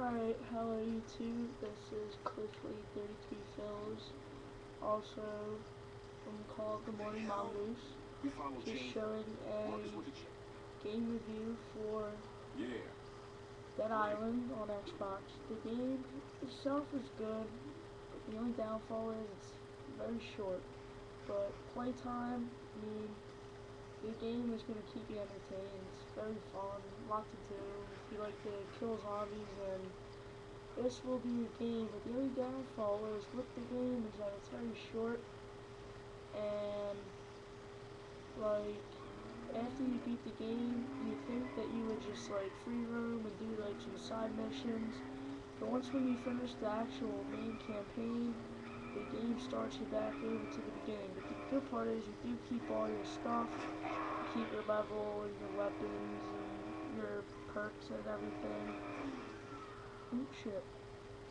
Alright, hello YouTube, this is Cliffly33Fills, also called The Morning Mongoose, just showing a game review for Dead Island on Xbox. The game itself is good, the only downfall is it's very short, but playtime, the game is going to keep you entertained. It's very fun, a lot to do. If you like to kill zombies, then this will be a game. But the only downfall is with the game is that it's very short, and like after you beat the game, you think that you would just like free roam and do like some side missions. But once when you finish the actual main campaign, the game starts you back over to the beginning. But the good part is you do keep all your stuff, you keep your level, and your weapons, and your perks and everything. Oh shit.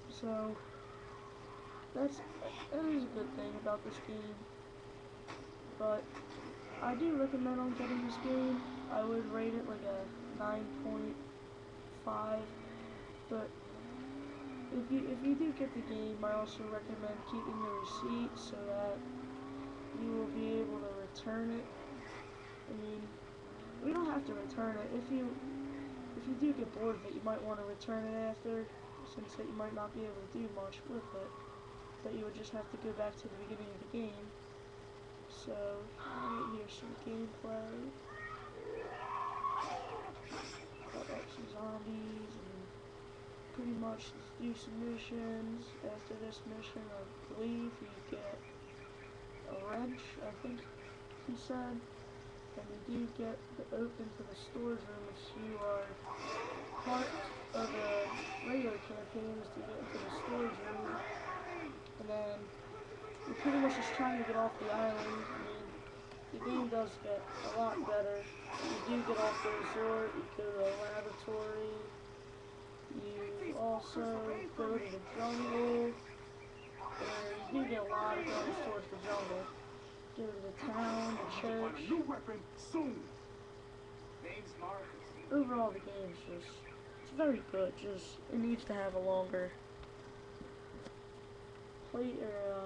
So, that is a good thing about this game. But, I do recommend on getting this game. I would rate it like a 9.5, but if you do get the game, I also recommend keeping the receipt so that you will be able to return it. I mean, we don't have to return it. If you do get bored of it, you might want to return it after, since that you might not be able to do much with it. But you would just have to go back to the beginning of the game. So, here's some gameplay. Got like some zombies and pretty much do some missions. After this mission, I believe you get a wrench, I think he said, and you do get open to the storage room if you are part of the regular campaign is to get into the storage room, and then you're pretty much just trying to get off the island. I mean, the game does get a lot better. You do get off the resort, you go to a laboratory, you also go to the jungle, where you do get a lot of guns towards the jungle. Go to the town, the church. Overall, the game is it's very good. Just it needs to have a longer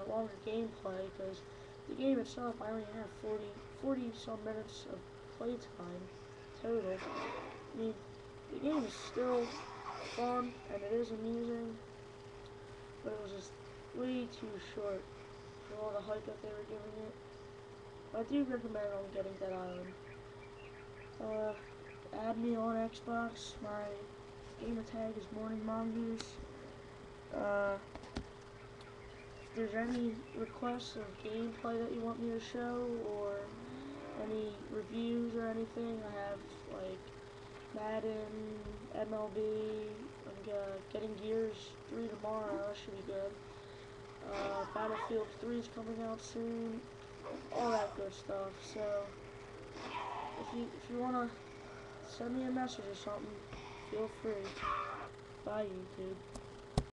longer gameplay, because the game itself, I only have 40 some minutes of playtime total. I mean, the game is still fun and it is amusing, but it was just way too short for all the hype that they were giving it. I do recommend on getting Dead Island. Add me on Xbox. My gamer tag is Morning Mongoose. If there's any requests of gameplay that you want me to show, or any reviews or anything, I have like Madden, MLB, I'm getting Gears 3 tomorrow, that should be good. Battlefield 3 is coming out soon, all that good stuff. So if you wanna send me a message or something, feel free. Bye, YouTube.